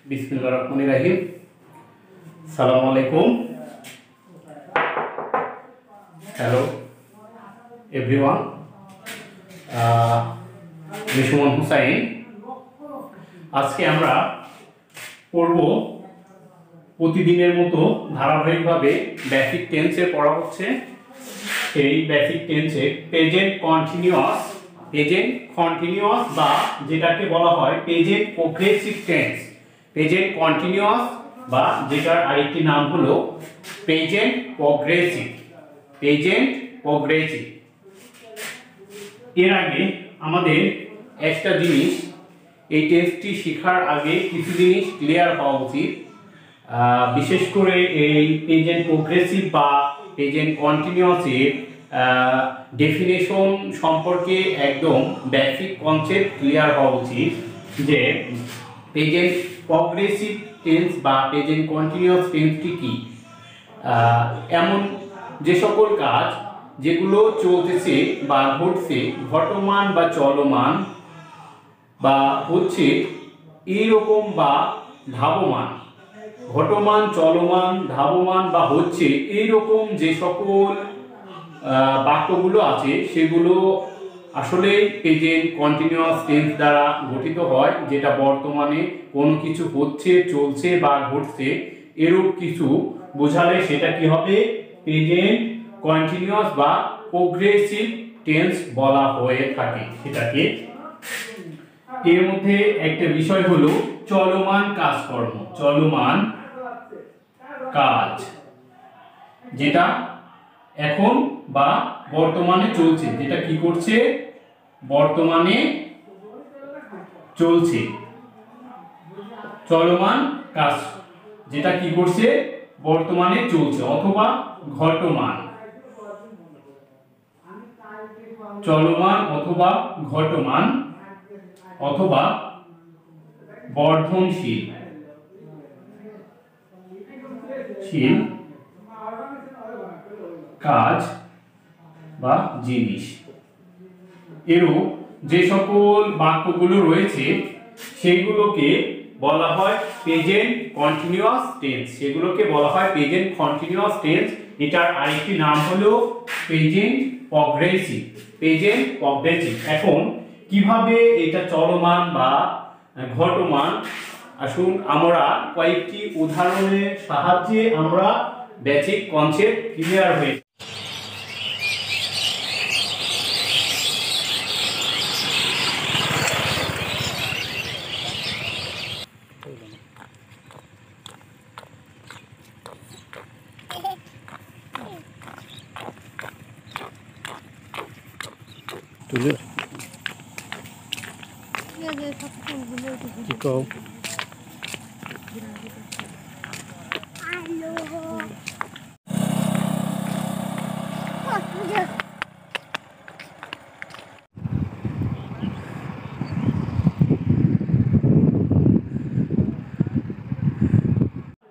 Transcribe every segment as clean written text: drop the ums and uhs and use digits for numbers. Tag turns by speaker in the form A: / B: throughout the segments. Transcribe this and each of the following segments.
A: बिस्मिल्लाहिर्रहमानिर्रहीम। अस्सलामु अलैकुम। हेलो एवरीवन, আমি সুমন হুসাইন। আজকে আমরা পড়ব প্রতিদিনের মতো ধারাবাহিকভাবে বেসিক টেন্সের পড়া হচ্ছে। এই বেসিক টেন্সে প্রেজেন্ট কন্টিনিউয়াস বা যেটাকে বলা হয় present progressive tense, present continuous বা যেটার আরেকটি নাম হলো প্রেজেন্ট প্রগ্রেসিভ। এর আগে আমাদের একটা জিনিস, এই টেন্সটি শেখার আগে কিছু জিনিস ক্লিয়ার হওয়া উচিত। বিশেষ করে এই প্রেজেন্ট প্রগ্রেসিভ বা প্রেজেন্ট কন্টিনিউয়াসের ডেফিনেশন সম্পর্কে একদম বেসিক কনসেপ্ট ক্লিয়ার হওয়া উচিত যে প্রেজেন্ট প্রগ্রেসিভ টেন্স বা প্রেজেন্ট কন্টিনিউয়াস টেন্সটি কি। এমন যে সকল কাজ যেগুলো চলতেছে বা ঘটছে, ঘটমান বা চলমান বা হচ্ছে এইরকম বা ধাবমান, ঘটমান চলমান ধাবমান বা হচ্ছে এইরকম যে সকল বাক্যগুলো আছে সেগুলো আসলে প্রেজেন্ট কন্টিনিউয়াস টেন্স দ্বারা গঠিত হয়, যেটা বর্তমানে কোনো কিছু হচ্ছে, চলছে বা ঘটছে এরূপ কিছু বোঝালে সেটা কি হবে, প্রেজেন্ট কন্টিনিউয়াস বা প্রগ্রেসিভ টেন্স বলা হয়ে থাকে সেটাকে। এর মধ্যে একটা বিষয় হলো চলমান কাজকর্ম, চলমান কাজ যেটা এখন বা বর্তমানে চলছে, যেটা কি করছে, বর্তমানে চলছে। চলমান কাজ যেটা কি করছে, বর্তমানে চলছে অথবা ঘটমান, চলমান অথবা ঘটমান অথবা বর্ধনশীল কাজ বা জিনিস। এরূপ যে সকল বাক্যগুলো রয়েছে সেগুলোকে বলা হয় প্রেজেন্ট কন্টিনিউয়াস টেন্স, সেগুলোকে বলা হয় প্রেজেন্ট কন্টিনিউয়াস টেন্স। এটার আরেকটি নাম হলো প্রেজেন্ট প্রগ্রেসিভ, প্রেজেন্ট প্রগ্রেসিভ। এখন কিভাবে এটা চলমান বা ঘটমান, আসুন আমরা কয়েকটি উদাহরণের সাহায্যে আমরা বেসিক কনসেপ্ট ক্লিয়ার হয়ে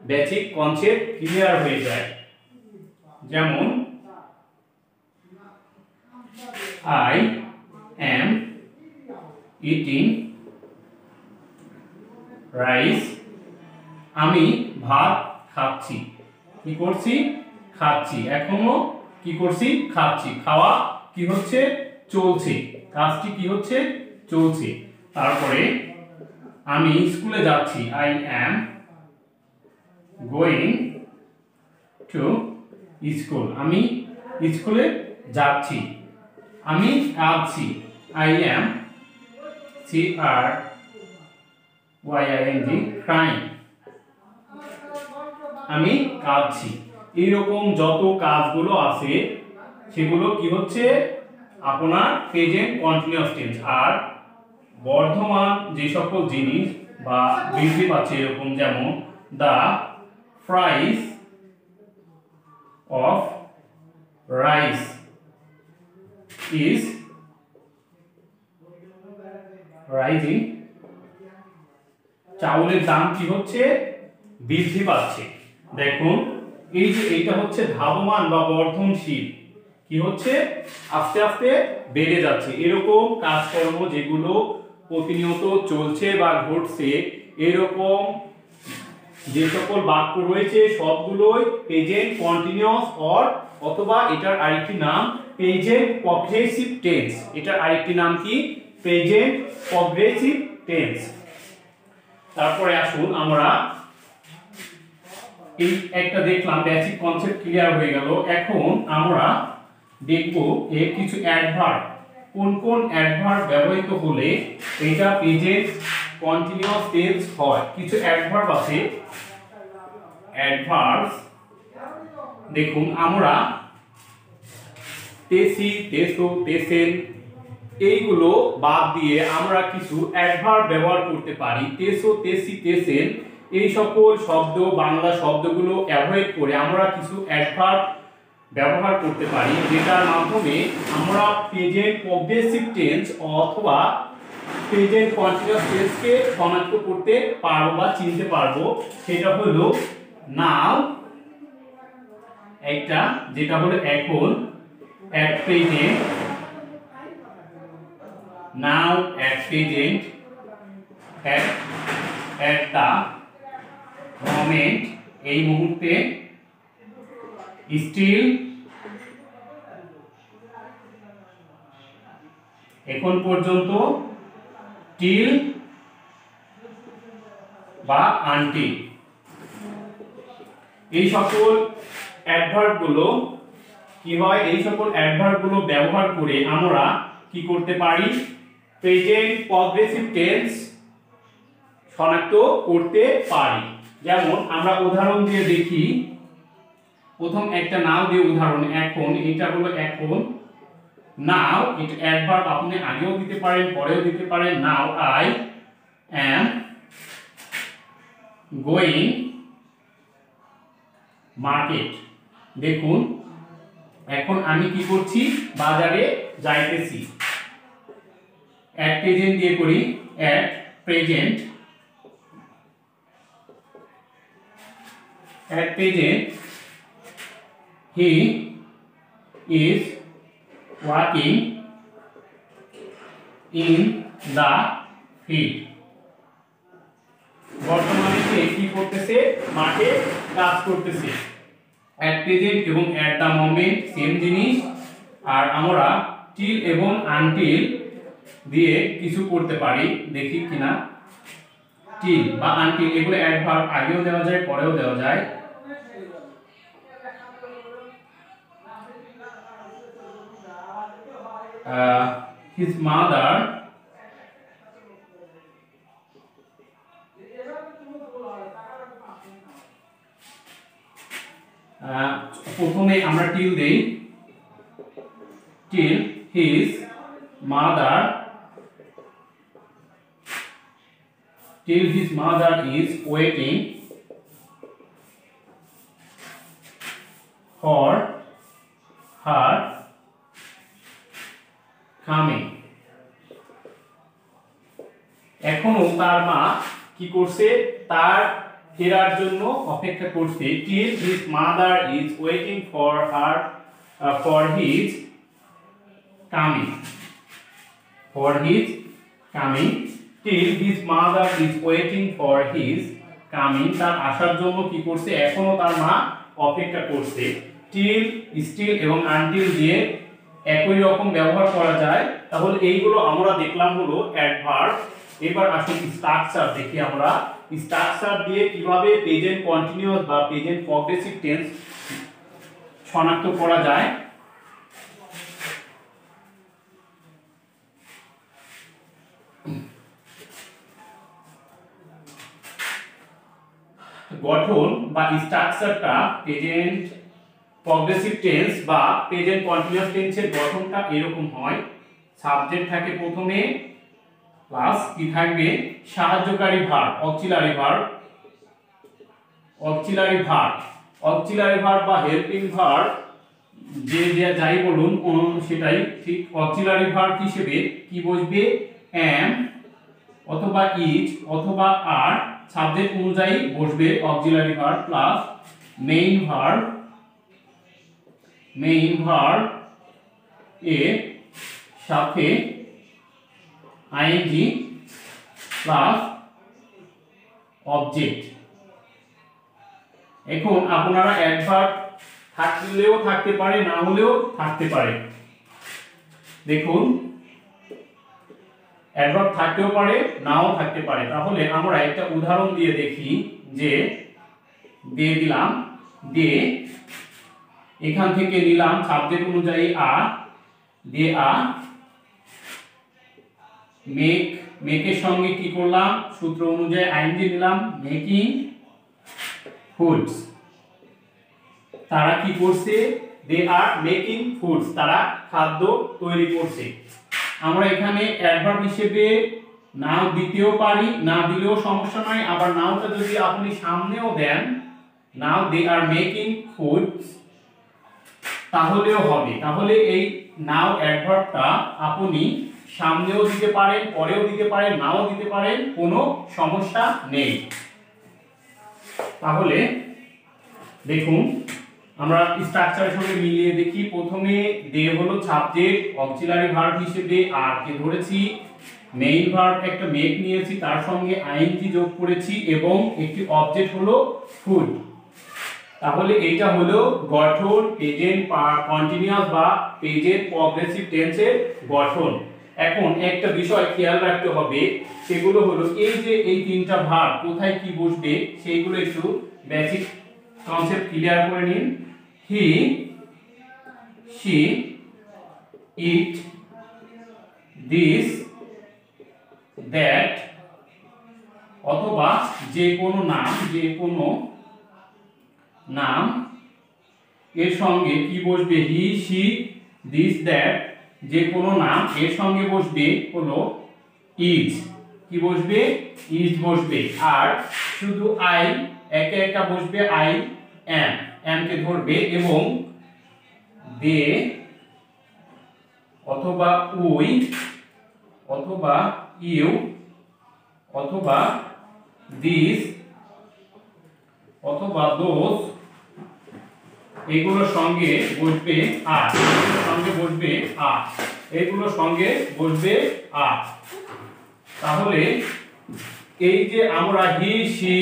A: বেসিক কনসেপ্ট ক্লিয়ার হয়ে যায়। যেমন I am eating rice, আমি ভাত খাচ্ছি। কি করছি, খাচ্ছি। এখনো কি করছি, খাচ্ছি। খাওয়া কি হচ্ছে, চলছে, কাজটি কি হচ্ছে, চলছে। তারপরে আমি স্কুলে যাচ্ছি, I am going to school, আমি স্কুলে যাচ্ছি। আমি কাঁদছি, I am crying, crying, আমি কাঁদছি। এইরকম যত কাজগুলো আছে সেগুলো কি হচ্ছে, আপনার প্রেজেন্ট কন্টিনিউয়াস টেন্স। আর বর্ধমান যে সকল জিনিস বা বৃদ্ধি পাচ্ছে এরকম, যেমন the price of rice is rising, চাউলের দাম কি হচ্ছে, বৃদ্ধি পাচ্ছে। দেখুন এই যে এটা হচ্ছে ধাবমান বা বর্ধনশীল, কি হচ্ছে, আস্তে আস্তে বেড়ে যাচ্ছে। এরকম কাজকর্ম যেগুলো প্রতিনিয়ত চলছে বা ঘটছে, এরকম যে সকল বাক্য রয়েছে সবগুলোই প্রেজেন্ট কন্টিনিউয়াস অর অথবা এটার আরেকটি নাম প্রেজেন্ট প্রগ্রেসিভ টেন্স। এটার আরেকটি নাম কি? Present progressive tense. তারপরে আসুন আমরা এই একটা দেখলাম, বেসিক কনসেপ্ট ক্লিয়ার হয়ে গেল। এখন আমরা দেখব এর কিছু অ্যাডভার্ব, কোন কোন অ্যাডভার্ব ব্যবহৃত হলে এটা প্রেজেন্ট কন্টিনিউয়াস টেন্স হয়। কিছু অ্যাডভার্ব আছে। অ্যাডভার্বস দেখুন, আমরা তেসি, তেসো, তেসেন এইগুলো বাদ দিয়ে আমরা কিছু অ্যাডভার্ব ব্যবহার করতে পারি। তেসো, তেসি, তেসেন এই সকল শব্দ, বাংলা শব্দগুলো অ্যাভয়েড করে আমরা কিছু অ্যাডভার্ব ব্যবহার করতে পারি, যেটার মাধ্যমে আমরা প্রেজেন্ট প্রগ্রেসিভ টেন্স অথবা প্রেজেন্ট কন্টিনিউয়াস টেন্সকে শনাক্ত করতে পারবো বা চিনতে পারবো। সেটা হলো নাও একটা, যেটা হলো এখন, at present, now, at present, at the moment এই মুহূর্তে, still এখন পর্যন্ত, till বা until এই সকল অ্যাডভার্ব গুলো কি হয়? এই সকল অ্যাডভার্ব গুলো ব্যবহার করে আমরা কি করতে পারি? প্রেজেন্ট প্রগ্রেসিভ টেন্স শনাক্ত করতে পারি। যেমন আমরা উদাহরণ দিয়ে দেখি। প্রথম একটা নাও দিয়ে উদাহরণ, এখন, এটা হলো এখন। নাও এটা অ্যাডভার্ব, আপনি আগেও দিতে পারেন পরেও দিতে পারেন। Now I am going market. দেখুন, এখন আমি কি করছি? বাজারে যাইতেছি। অ্যাট প্রেজেন্ট দিয়ে করি, at present, at present he is working in the field. বর্তমানে সে কি করতেছে? মাঠে কাজ করতেছে। অ্যাট প্রেজেন্ট এবং অ্যাট দ্য মোমেন্ট সেম জিনিস। আর আমরা টিল এবং আনটিল দিয়ে কিছু করতে পারি, দেখি কিনা। টিল বা আনটিল এগুলো অ্যাডভার্ব, আগেও দেওয়া যায় পরেও দেওয়া যায়। his mother প্রথমে আমরা টিল দেই, till his mother, till his mother is waiting for her coming। এখনো তার মা কি করছে? তার ফেরার জন্য অপেক্ষা করছে। till his mother is waiting for her for his coming, for his coming, till his mother is waiting for his coming। তার আসার জন্য কি করছে? এখনো তার মা অপেক্ষা করছে। till, still এবং until দিয়ে একই রকম ব্যবহার করা যায়। তাহলে এইগুলো আমরা দেখলাম হলো অ্যাডভার্ব। এবার আসুন স্ট্রাকচার দেখি আমরা। স্ট্রাকচার দিয়ে কিভাবে প্রেজেন্ট কন্টিনিউয়াস বা প্রেজেন্ট প্রগ্রেসিভ টেন্স শনাক্ত করা যায়। গঠন বা স্ট্রাকচারটা প্রেজেন্ট প্রগ্রেসিভ টেন্স বা প্রেজেন্ট কন্টিনিউয়াস টেন্সের গঠনটা এরকম হয়। সাবজেক্ট থাকে প্রথমে, প্লাস কি থাকবে? সাহায্যকারী verb, auxiliary verb, auxiliary verb, auxiliary verb বা হেল্পিং ভার্ব, যে যাই বলুন সেটাই ঠিক। অক্সিলারি ভার্ব হিসেবে কি বসবে? am অথবা is অথবা are, সাবজেক্ট অনুযায়ী বসবে auxiliary verb, plus main verb, main verb এর সাথে ing প্লাস অবজেক্ট, এখন আপনারা অ্যাডভার্ব থাকলেও থাকতে পারে, না হলেও থাকতে পারে। দেখুন অ্যাডভার্ব থাকতেও পারে, নাও থাকতে পারে। তাহলে আমরা একটা উদাহরণ দিয়ে দেখি, যে দিয়ে দিলাম, দিয়ে এখান থেকে নিলাম সাবজেক্ট অনুযায়ী দিয়ে মেকের সঙ্গে কি করলাম, সূত্র অনুযায়ী আইএনজি নিলাম, মেকিং ফুডস। তারা কি করছে, দে আর মেকিং ফুডস, তারা খাদ্য তৈরি করছে। আমরা এখানে অ্যাডভার্ব হিসেবে নাও দিতেও পারি, না দিলেও সমস্যা নাই। আবার নাওটা যদি আপনি সামনেও দেন, নাও দে আর মেকিং ফুডস, তাহলেও হবে। তাহলে এই নাও অ্যাডভার্বটা আপনি সামনেও দিতে পারেন, পরেও দিতে পারেন, নাও দিতে পারেন, কোনো সমস্যা নেই। তাহলে দেখুন আমরা স্ট্রাকচারের সঙ্গে মিলিয়ে দেখি। প্রথমে দে হলো সাবজেক্ট, অক্সিলারি ভার্ব হিসেবে আর কে ধরেছি, মেইন ভার্ব একটা মেক নিয়েছি, তার সঙ্গে আইএনজি যোগ করেছি এবং একটি অবজেক্ট হলো ফুড। তাহলে এটা হলো গঠন, প্রেজেন্ট কন্টিনিউয়াস বা প্রেজেন্ট প্রগ্রেসিভ টেন্সের গঠন। এখন একটা বিষয় খেয়াল রাখতে হবে, সেগুলো হলো এই যে এই তিনটা ভার্ব কোথায় কি বসবে সেইগুলো একটু বেসিক কনসেপ্ট ক্লিয়ার করে নিন। হি, শি, ইট, দিস, দ্যাট, অথবা যে কোনো নাম এর সঙ্গে কি বসবে, হি, শি, দিস, দ্যাট, যে কোনো নাম এর সঙ্গে বসবে হলো ইজ। কি বসবে, ইজ বসবে। আর শুধু আই একা একা বসবে, আই এম কে ধরবে এবং দে অথবা উই অথবা ইউ অথবা দিস অথবা দোজ, এগুলোর সঙ্গে বসবে আর, সঙ্গে বসবে আর, এগুলোর সঙ্গে বসবে আর। তাহলে এই যে আমরা হি, শি,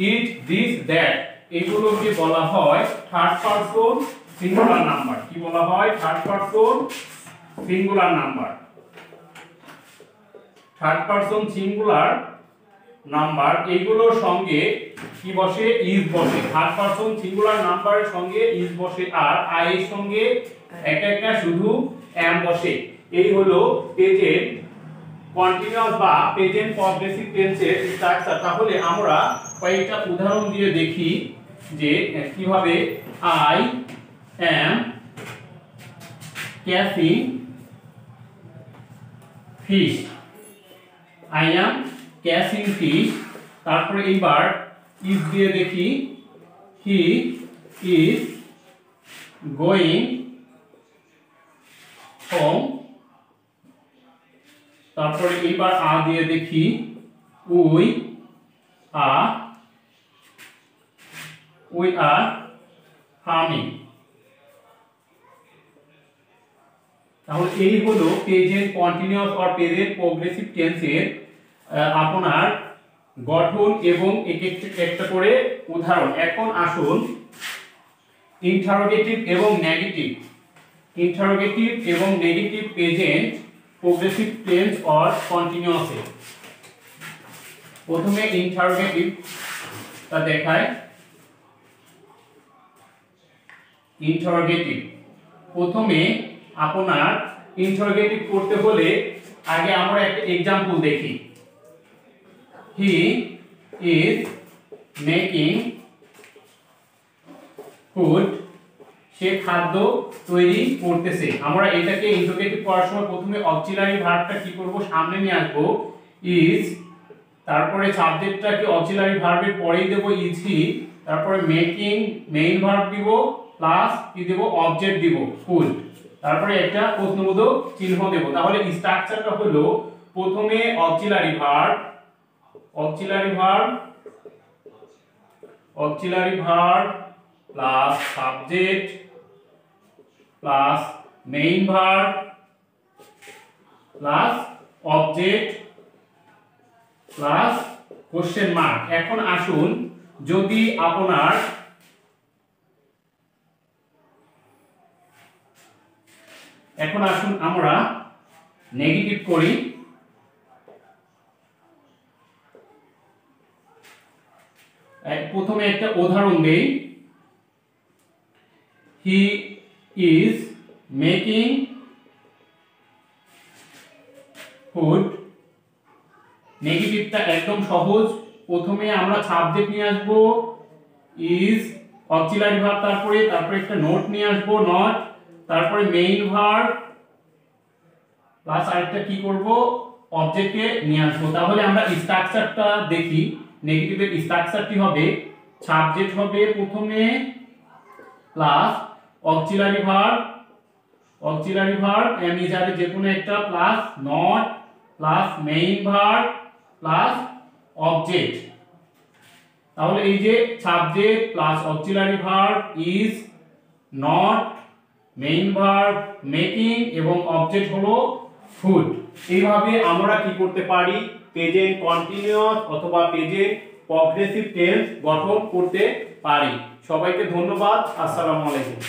A: ইট, দিস, দ্যাট, এগুলোকে বলা হয় থার্ড পারসন সিঙ্গুলার নাম্বার। কি বলা হয়, third person singular number. Third person singular number, এগুলোর সঙ্গে কি বসে, ইজ বসে। থার্ড পারসন সিঙ্গুলার নাম্বারের সঙ্গে ইজ বসে আর আই এর সঙ্গে একটা একটা শুধু এম বসে। এই হলো প্রেজেন্ট কন্টিনিউয়াস বা প্রেজেন্ট প্রগ্রেসিভ টেন্সের স্ট্রাকচার। তাহলে আমরা কয়েকটা উদাহরণ দিয়ে দেখি যে কিভাবে I am catching fish, I am catching fish. তারপরে এইবার ইজ দিয়ে দেখি, হি ইজ গোয়িং হোম। তারপরে এইবার দিয়ে দেখি, উই আর ফার্মিং। তাহলে এই হলো present continuous or present progressive টেন্সের আপনার গঠন এবং একটা করে উদাহরণ। এখন আসুন ইন্টারোগেটিভ এবং negative present progressive tense or কন্টিনিউয়াসে। প্রথমে ইন্টারোগেটিভটা দেখায়। ইন্টারোগেটিভ, প্রথমে আপনার ইন্টারোগেটিভ করতে হলে আগে আমরা একটা एग्जांपल দেখি। হি ইজ মেকিং ফুড, সে খাদ্য তৈরি করতেছে। আমরা এটাকে ইন্টারোগেটিভ করার সময় প্রথমে অক্সিলারি ভার্বটা কি করব, সামনে নিয়ে আসব, ইজ, তারপরে সাবজেক্টটাকে অক্সিলারি ভার্বের পরেই দেব ইজ হি, তারপরে মেকিং মেইন ভার্ব দিব প্লাস কি দেব, অবজেক্ট দিব ফুড, তারপরে একটা প্রশ্নবোধক চিহ্ন দেব। তাহলে স্ট্রাকচারটা হলো প্রথমে auxiliary verb plus subject plus main verb plus object plus question mark. এখন আসুন, যদি আপনার এখন আসুন আমরা নেগেটিভ করি। প্রথমে একটা উদাহরণ দেই, হি ইজ মেকিং ফুড। নেগেটিভটা একদম সহজ, প্রথমে আমরা সাবজেক্ট নিয়ে আসবো ইজ, অক্সিলারি ভার্ব, তারপরে একটা নোট নিয়ে আসবো নট, তারপরে মেইন ভার্ব প্লাস আরেকটা কি করব অবজেক্টকে নিয়ে আসবো। তাহলে আমরা স্ট্রাকচারটা দেখি। নেগেটিভের স্ট্রাকচারটি হবে সাবজেক্ট হবে প্রথমে plus auxiliary verb am is are যে কোনো একটা plus not plus main verb plus object. তাহলে এই যে subject plus auxiliary verb is, not, main verb making এবং অবজেক্ট হলো ফুড। এইভাবে আমরা কি করতে পারি, প্রেজেন্ট কন্টিনিউয়াস অথবা প্রেজেন্ট প্রগ্রেসিভ টেন্স গঠন করতে পারি। সবাইকে ধন্যবাদ। আসসালামু আলাইকুম।